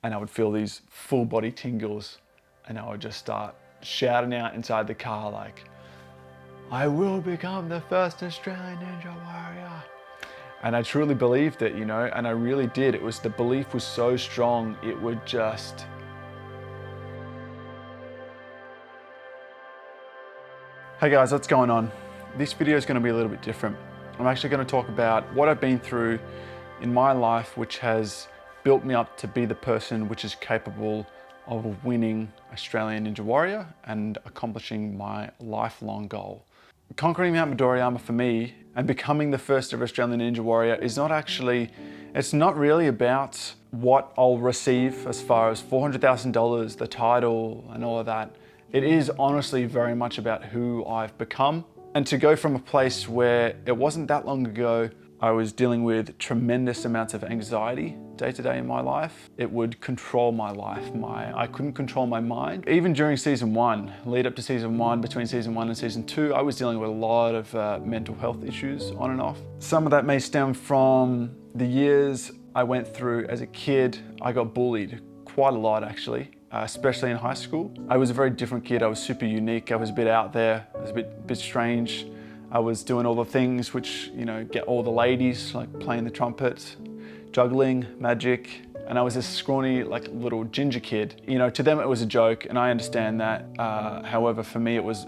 and I would feel these full body tingles, and I would just start shouting out inside the car like, I will become the first Australian Ninja Warrior. And I truly believed it, and I really did. The belief was so strong, it would just... Hey guys, what's going on? This video is going to be a little bit different. I'm actually going to talk about what I've been through in my life, which has built me up to be the person which is capable of winning Australian Ninja Warrior and accomplishing my lifelong goal. Conquering Mount Midoriyama for me and becoming the first ever Australian Ninja Warrior is it's not really about what I'll receive as far as $400,000, the title and all of that. It is honestly very much about who I've become. And to go from a place where it wasn't that long ago, I was dealing with tremendous amounts of anxiety day to day in my life. It would control my life. I couldn't control my mind. Even during season 1, lead up to season 1, between season 1 and season 2, I was dealing with a lot of mental health issues on and off. Some of that may stem from the years I went through as a kid. I got bullied quite a lot actually. Especially in high school. I was a very different kid. I was super unique. I was a bit out there. I was a bit strange. I was doing all the things which, get all the ladies, like playing the trumpet, juggling, magic. And I was this scrawny, little ginger kid. To them it was a joke, and I understand that. However, for me it was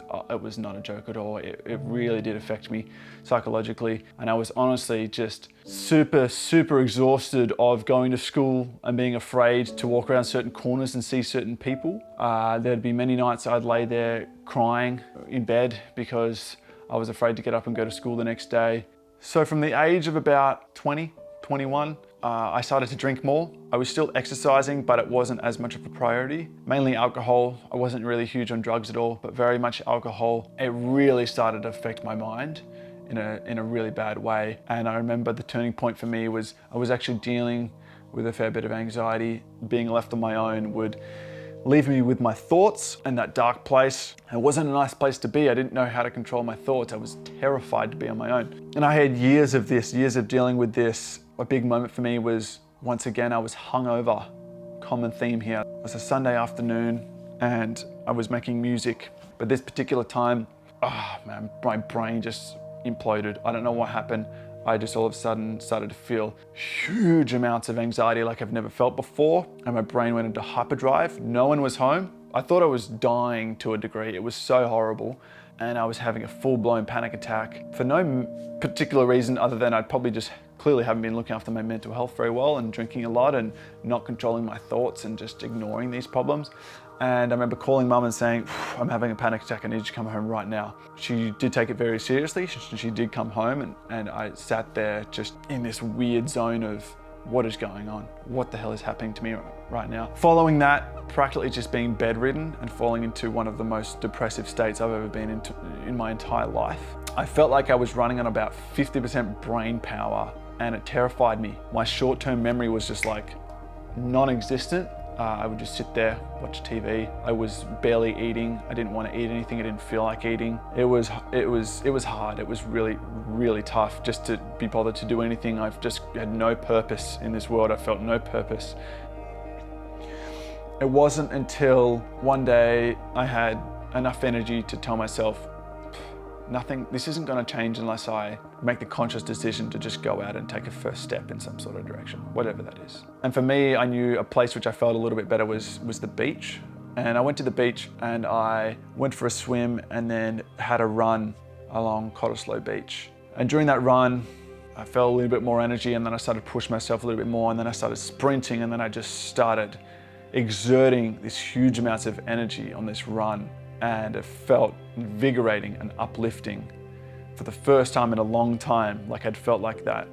not a joke at all. It really did affect me psychologically. And I was honestly just super exhausted of going to school and being afraid to walk around certain corners and see certain people. There'd be many nights I'd lay there crying in bed because I was afraid to get up and go to school the next day. So from the age of about 20, 21, I started to drink more. I was still exercising, but it wasn't as much of a priority. Mainly alcohol. I wasn't really huge on drugs at all, but very much alcohol. It really started to affect my mind in a really bad way. And I remember the turning point for me was I was actually dealing with a fair bit of anxiety. Being left on my own would leave me with my thoughts in that dark place. It wasn't a nice place to be. I didn't know how to control my thoughts. I was terrified to be on my own. And I had years of dealing with this. A big moment for me was, once again, I was hungover. Common theme here. It was a Sunday afternoon and I was making music. But this particular time, my brain just imploded. I don't know what happened. I just all of a sudden started to feel huge amounts of anxiety like I've never felt before. And my brain went into hyperdrive. No one was home. I thought I was dying to a degree. It was so horrible. And I was having a full-blown panic attack for no particular reason other than I'd probably just clearly haven't been looking after my mental health very well and drinking a lot and not controlling my thoughts and just ignoring these problems. And I remember calling mum and saying, I'm having a panic attack, I need you to come home right now. She did take it very seriously. She did come home and I sat there just in this weird zone of what is going on? What the hell is happening to me right now? Following that, practically just being bedridden and falling into one of the most depressive states I've ever been in my entire life. I felt like I was running on about 50% brain power and it terrified me. My short-term memory was just like non-existent. I would just sit there, watch TV. I was barely eating. I didn't want to eat anything. I didn't feel like eating. It was hard. It was really tough just to be bothered to do anything. I've just had no purpose in this world. I felt no purpose. It wasn't until one day I had enough energy to tell myself, this isn't going to change unless I make the conscious decision to just go out and take a first step in some sort of direction, whatever that is. And for me, I knew a place which I felt a little bit better was the beach. And I went to the beach and I went for a swim and then had a run along Cottesloe Beach. And during that run, I felt a little bit more energy and then I started to push myself a little bit more and then I started sprinting and then I just started exerting these huge amounts of energy on this run. And it felt invigorating and uplifting for the first time in a long time, like I'd felt like that.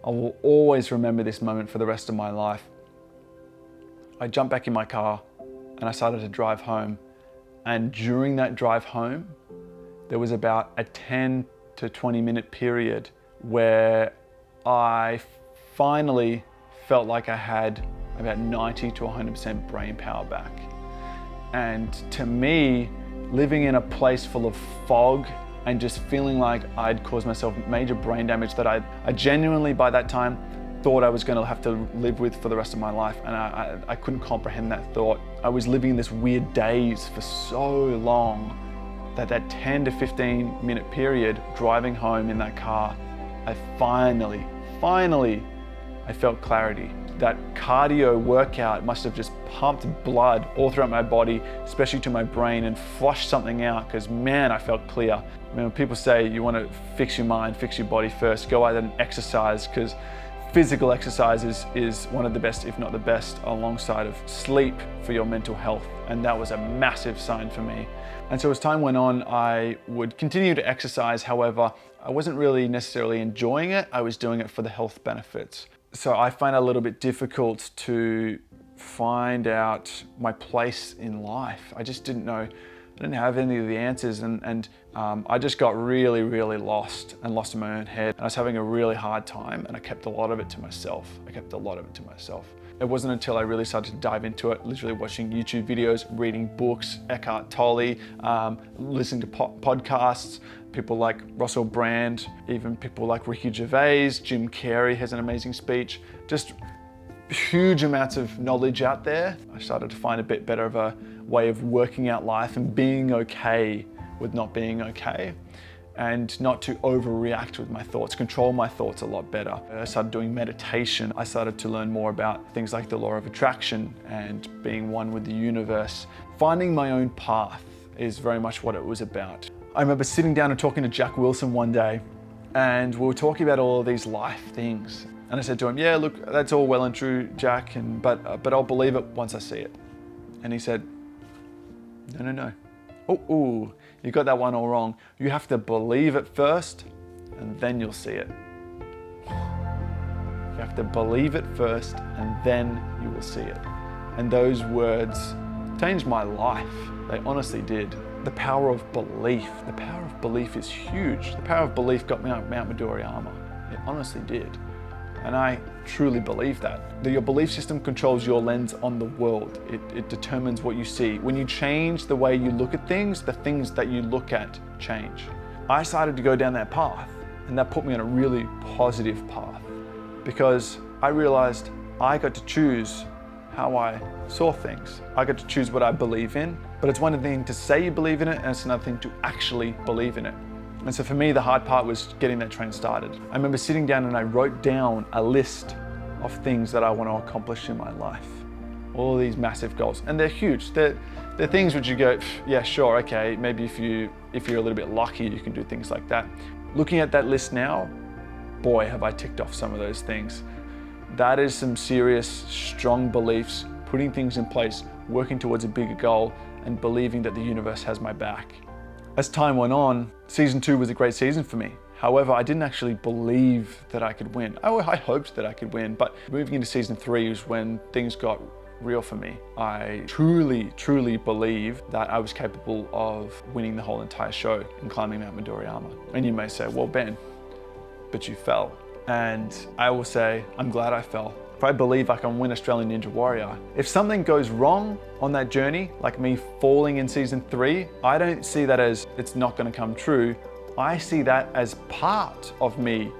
I will always remember this moment for the rest of my life. I jumped back in my car and I started to drive home. And during that drive home, there was about a 10 to 20 minute period where I finally felt like I had about 90 to 100% brain power back. And to me, living in a place full of fog and just feeling like I'd caused myself major brain damage, that I genuinely by that time thought I was going to have to live with for the rest of my life, and I couldn't comprehend that thought. I was living in this weird daze for so long that 10 to 15 minute period driving home in that car, I finally, I felt clarity. That cardio workout must have just pumped blood all throughout my body, especially to my brain, and flushed something out, because man, I felt clear. I mean, when people say you want to fix your mind, fix your body first, go out and exercise, because physical exercise is one of the best, if not the best, alongside of sleep for your mental health. And that was a massive sign for me. And so as time went on, I would continue to exercise. However, I wasn't really necessarily enjoying it. I was doing it for the health benefits. So I find it a little bit difficult to find out my place in life. I just didn't know, I didn't have any of the answers, and I just got really lost in my own head. And I was having a really hard time, and I kept a lot of it to myself. It wasn't until I really started to dive into it, literally watching YouTube videos, reading books, Eckhart Tolle, listening to podcasts, people like Russell Brand, even people like Ricky Gervais, Jim Carrey has an amazing speech, just huge amounts of knowledge out there. I started to find a bit better of a way of working out life and being okay with not being okay, and not to overreact with my thoughts, control my thoughts a lot better. I started doing meditation. I started to learn more about things like the law of attraction and being one with the universe. Finding my own path is very much what it was about. I remember sitting down and talking to Jack Wilson one day, and we were talking about all of these life things. And I said to him, yeah, look, that's all well and true, Jack, but I'll believe it once I see it. And he said, no. Oh, you got that one all wrong. You have to believe it first, and then you'll see it. You have to believe it first, and then you will see it. And those words changed my life. They honestly did. The power of belief is huge. The power of belief got me out of Mount Midoriyama. It honestly did. And I truly believe that. Your belief system controls your lens on the world. It determines what you see. When you change the way you look at things, the things that you look at change. I started to go down that path, and that put me on a really positive path, because I realized I got to choose how I saw things. I got to choose what I believe in, but it's one thing to say you believe in it, and it's another thing to actually believe in it. And so for me, the hard part was getting that train started. I remember sitting down and I wrote down a list of things that I want to accomplish in my life. All these massive goals, and they're huge. They're things which you go, yeah, sure, okay, maybe if you're a little bit lucky, you can do things like that. Looking at that list now, boy, have I ticked off some of those things. That is some serious, strong beliefs, putting things in place, working towards a bigger goal, and believing that the universe has my back. As time went on, season 2 was a great season for me. However, I didn't actually believe that I could win. I hoped that I could win, but moving into season 3 was when things got real for me. I truly believe that I was capable of winning the whole entire show and climbing Mount Midoriyama. And you may say, well, Ben, but you fell. And I will say, I'm glad I fell. If I believe I can win Australian Ninja Warrior, if something goes wrong on that journey, like me falling in season 3, I don't see that as it's not going to come true. I see that as part of me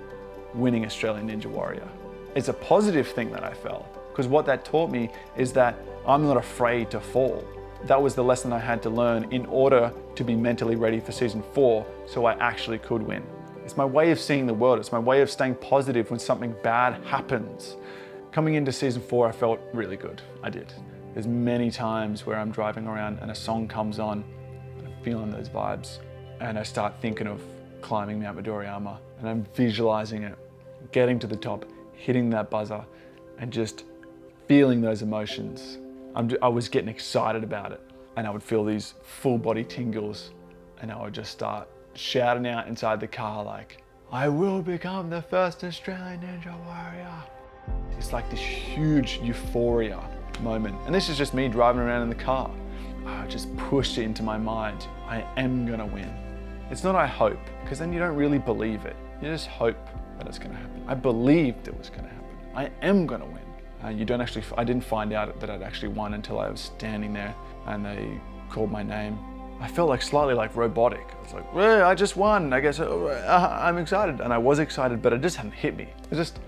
winning Australian Ninja Warrior. It's a positive thing that I fell, because what that taught me is that I'm not afraid to fall. That was the lesson I had to learn in order to be mentally ready for season 4, so I actually could win. It's my way of seeing the world. It's my way of staying positive when something bad happens. Coming into season 4, I felt really good. I did. There's many times where I'm driving around and a song comes on, and I'm feeling those vibes, and I start thinking of climbing Mount Midoriyama, and I'm visualizing it, getting to the top, hitting that buzzer, and just feeling those emotions. I was getting excited about it, and I would feel these full body tingles, and I would just start shouting out inside the car like, I will become the first Australian Ninja Warrior. It's like this huge euphoria moment. And this is just me driving around in the car. I just pushed it into my mind. I am gonna win. It's not I hope, because then you don't really believe it. You just hope that it's gonna happen. I believed it was gonna happen. I am gonna win. I didn't find out that I'd actually won until I was standing there and they called my name. I felt like slightly like robotic. I was like, well, I just won. I guess I'm excited. And I was excited, but it just hadn't hit me. It just,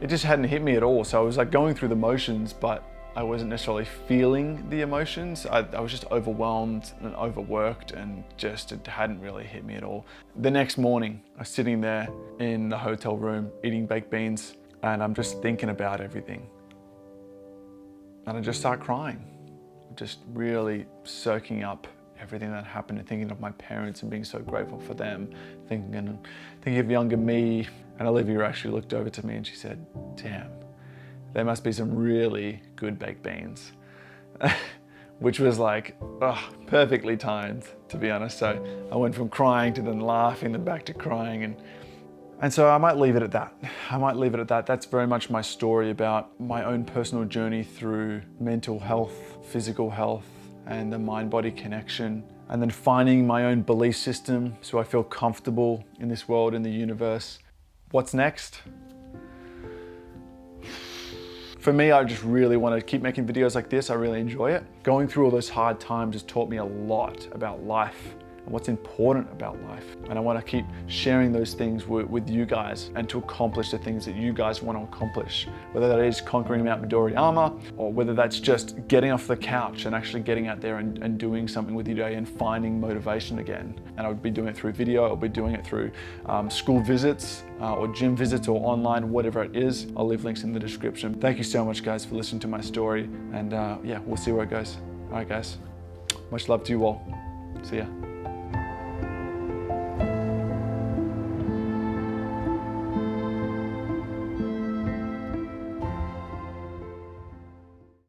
it just hadn't hit me at all. So I was like going through the motions, but I wasn't necessarily feeling the emotions. I was just overwhelmed and overworked, and just it hadn't really hit me at all. The next morning, I was sitting there in the hotel room eating baked beans, and I'm just thinking about everything. And I just start crying, just really soaking up everything that happened and thinking of my parents and being so grateful for them, thinking of younger me. And Olivia actually looked over to me and she said, "Damn, there must be some really good baked beans," which was like, perfectly timed, to be honest. So I went from crying to then laughing, then back to crying. And so I might leave it at that. That's very much my story about my own personal journey through mental health, physical health, and the mind-body connection. And then finding my own belief system so I feel comfortable in this world, in the universe. What's next? For me, I just really want to keep making videos like this. I really enjoy it. Going through all those hard times has taught me a lot about life and what's important about life. And I want to keep sharing those things with you guys, and to accomplish the things that you guys want to accomplish. Whether that is conquering Mount Midoriyama, or whether that's just getting off the couch and actually getting out there and doing something with your day and finding motivation again. And I would be doing it through video, I'll be doing it through school visits, or gym visits, or online, whatever it is. I'll leave links in the description. Thank you so much, guys, for listening to my story. And yeah, we'll see where it goes. All right, guys. Much love to you all. See ya.